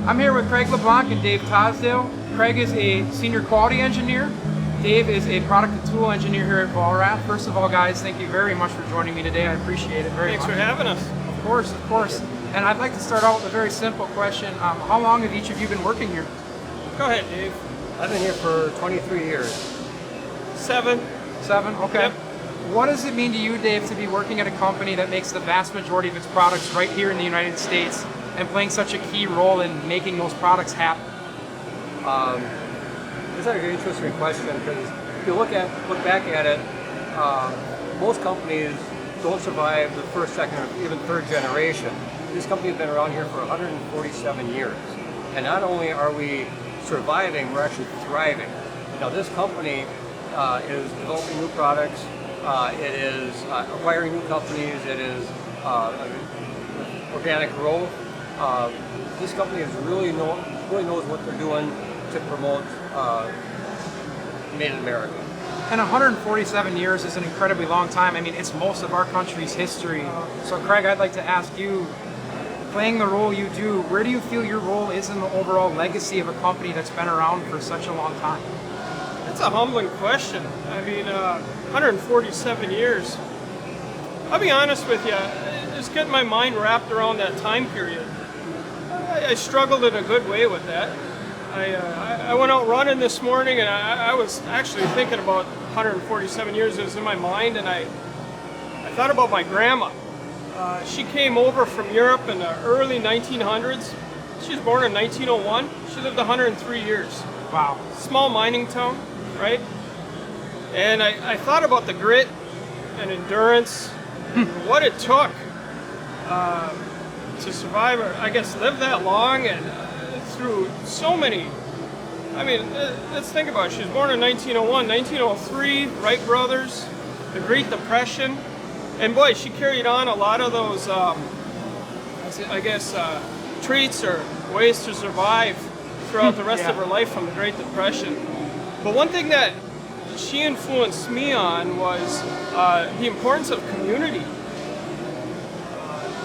I'm here with Craig LeBlanc and Dave Tosdale. Craig is a senior quality engineer. Dave is a product and tool engineer here at Vollrath. First of all, guys, thank you very much for joining me today. I appreciate it very much. Thanks for having us. Of course, of course. And I'd like to start out with a very simple question. How long have each of you been working here? Go ahead, Dave. I've been here for 23 years. 7. 7, okay. Yep. What does it mean to you, Dave, to be working at a company that makes the vast majority of its products right here in the United States and playing such a key role in making those products happen? It's a very interesting question because if you look back at it, most companies don't survive the first, second, or even third generation. This company has been around here for 147 years. And not only are we surviving, we're actually thriving. Now this company is developing new products, it is acquiring new companies, it is organic growth. This company is really knows what they're doing to promote Made in America. And 147 years is an incredibly long time. I mean, it's most of our country's history. So Craig, I'd like to ask you, playing the role you do, where do you feel your role is in the overall legacy of a company that's been around for such a long time? That's a humbling question. I mean, 147 years. I'll be honest with you, just getting my mind wrapped around that time period. I struggled in a good way with that. I went out running this morning and I was actually thinking about 147 years. It was in my mind, and I thought about my grandma. She came over from Europe in the early 1900s. She was born in 1901. She lived 103 years. Wow. Small mining town, right? And I thought about the grit and endurance, what it took to survive, or I guess live that long, and through so many. I mean, let's think about it. She was born in 1901, 1903, Wright brothers, the Great Depression, and boy, she carried on a lot of those, I guess, traits or ways to survive throughout the rest of her life from the Great Depression. But one thing that she influenced me on was the importance of community.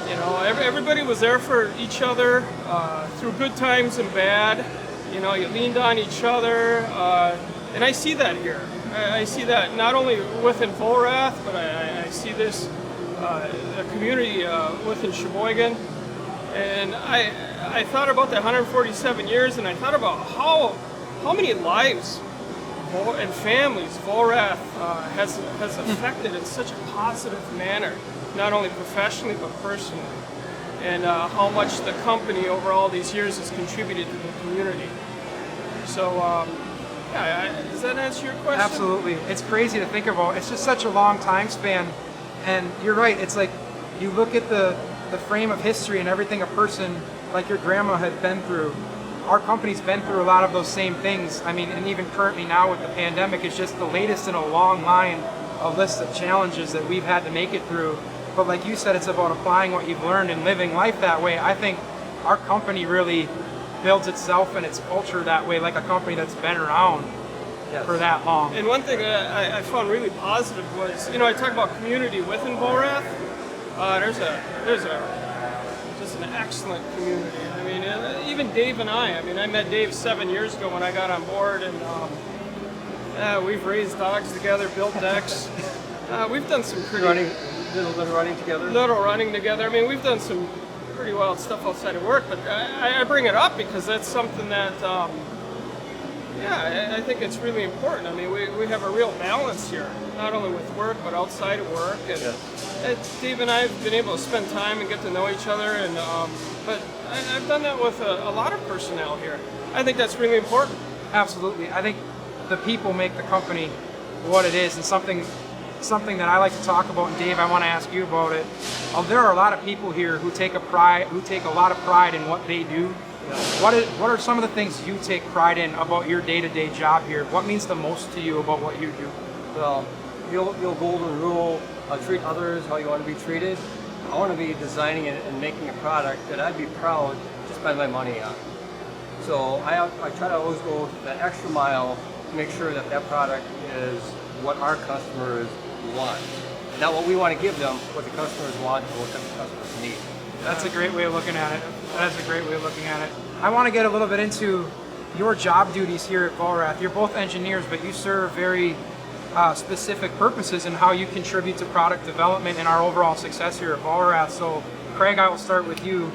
You know, everybody was there for each other through good times and bad. You know, you leaned on each other, and I see that here. I see that not only within Vollrath, but I see this a community within Sheboygan. And I thought about that 147 years, and I thought about how many lives and families Vollrath has affected in such a positive manner, not only professionally but personally, and how much the company over all these years has contributed to the community. So, does that answer your question? Absolutely. It's crazy to think about. It's just such a long time span. And you're right, it's like you look at the frame of history and everything a person like your grandma had been through. Our company's been through a lot of those same things. I mean, and even currently now with the pandemic, it's just the latest in a long line of list of challenges that we've had to make it through. But like you said, it's about applying what you've learned and living life that way. I think our company really builds itself and its culture that way, like a company that's been around for that long. And one thing that I found really positive was, you know, I talk about community within Vollrath. There's just an excellent community. I mean, even Dave and I met Dave 7 years ago when I got on board, and we've raised dogs together, built decks. We've done some pretty Little running together. Little running together. I mean, we've done some pretty wild stuff outside of work, but I bring it up because that's something that, I think it's really important. I mean, we have a real balance here, not only with work, but outside of work. And Dave and I have been able to spend time and get to know each other, and but I've done that with a lot of personnel here. I think that's really important. Absolutely. I think the people make the company what it is, and something that I like to talk about, and Dave, I want to ask you about it. There are a lot of people here who take a lot of pride in what they do. What are some of the things you take pride in about your day-to-day job here? What means the most to you about what you do? Well, your golden rule, treat others how you want to be treated. I want to be designing and making a product that I'd be proud to spend my money on. So I try to always go that extra mile to make sure that product is what our customers want. Not what we want to give them, what the customers want and what the customers need. That's a great way of looking at it. That's a great way of looking at it. I want to get a little bit into your job duties here at Vollrath. You're both engineers, but you serve very specific purposes in how you contribute to product development and our overall success here at Vollrath. So, Craig, I will start with you.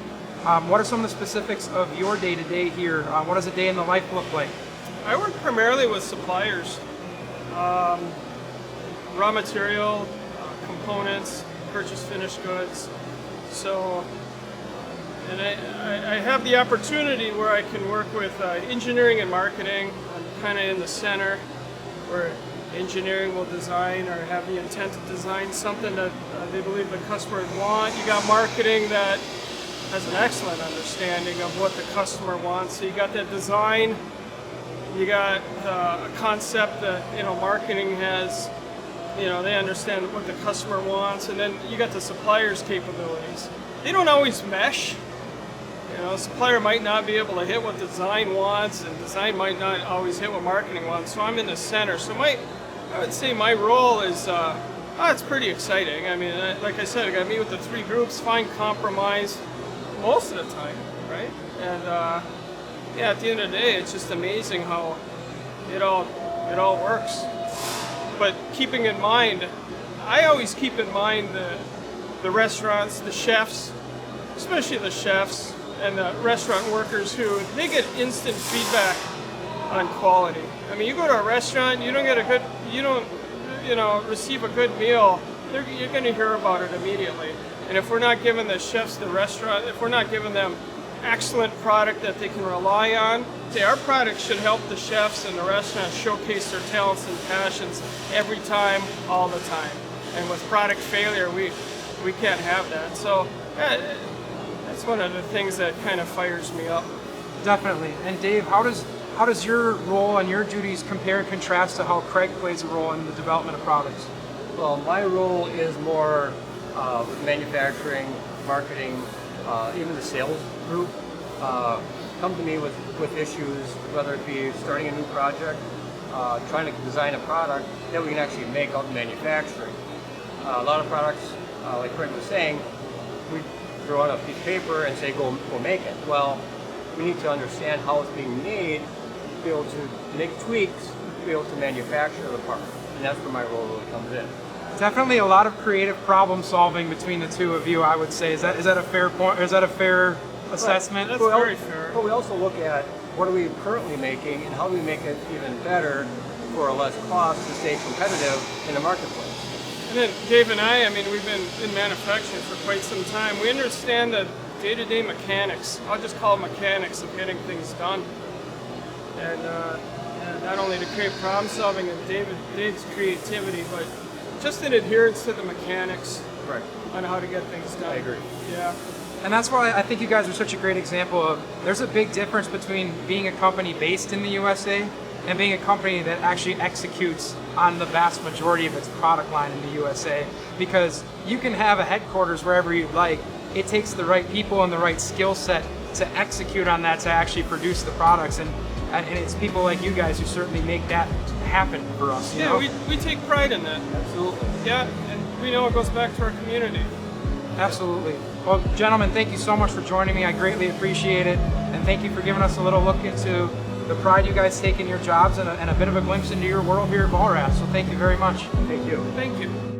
What are some of the specifics of your day-to-day here? What does a day in the life look like? I work primarily with suppliers, raw material, components, purchase finished goods. So, and I have the opportunity where I can work with engineering and marketing. I'm kind of in the center where engineering will design or have the intent to design something that they believe the customers want. You got marketing that has an excellent understanding of what the customer wants. So you got that design, you got a concept that, you know, marketing has, you know, they understand what the customer wants, and then you got the supplier's capabilities. They don't always mesh. You know, a supplier might not be able to hit what design wants, and design might not always hit what marketing wants. So I'm in the center. So I would say my role is, it's pretty exciting. I mean, like I said, I got to meet with the three groups, find compromise most of the time, right? And yeah, at the end of the day, it's just amazing how it all works. But keeping in mind, I always keep in mind the restaurants, the chefs, especially the chefs and the restaurant workers who, they get instant feedback on quality. I mean, you go to a restaurant, you don't receive a good meal, you're going to hear about it immediately. And if we're not giving the chefs, the restaurant, if we're not giving them excellent product that they can rely on, our product should help the chefs and the restaurants showcase their talents and passions every time, all the time. And with product failure, we can't have that. So that's one of the things that kind of fires me up. Definitely. And Dave, how does your role and your duties compare and contrast to how Craig plays a role in the development of products? Well, my role is more with manufacturing, marketing, even the sales group. Come to me with issues, whether it be starting a new project, trying to design a product that we can actually make out in manufacturing. A lot of products, like Craig was saying, we throw on a piece of paper and say, go make it. Well, we need to understand how it's being made, to be able to make tweaks, to be able to manufacture the part. And that's where my role really comes in. Definitely a lot of creative problem solving between the two of you, I would say. Is that a fair point? Or is that a fair assessment? That's very fair. But we also look at what are we currently making and how do we make it even better for a less cost to stay competitive in the marketplace. And then Dave and I mean, we've been in manufacturing for quite some time. We understand the day-to-day mechanics. I'll just call it mechanics of getting things done. And not only to create problem solving and Dave's creativity, but just an adherence to the mechanics on how to get things done. I agree. Yeah. And that's why I think you guys are such a great example of, there's a big difference between being a company based in the USA and being a company that actually executes on the vast majority of its product line in the USA. Because you can have a headquarters wherever you'd like, it takes the right people and the right skill set to execute on that, to actually produce the products. And it's people like you guys who certainly make that happen for us. You know? We take pride in that. Absolutely. Yeah, and we know it goes back to our community. Absolutely. Well, gentlemen, thank you so much for joining me. I greatly appreciate it. And thank you for giving us a little look into the pride you guys take in your jobs and a bit of a glimpse into your world here at Vollrath. So thank you very much. Thank you. Thank you.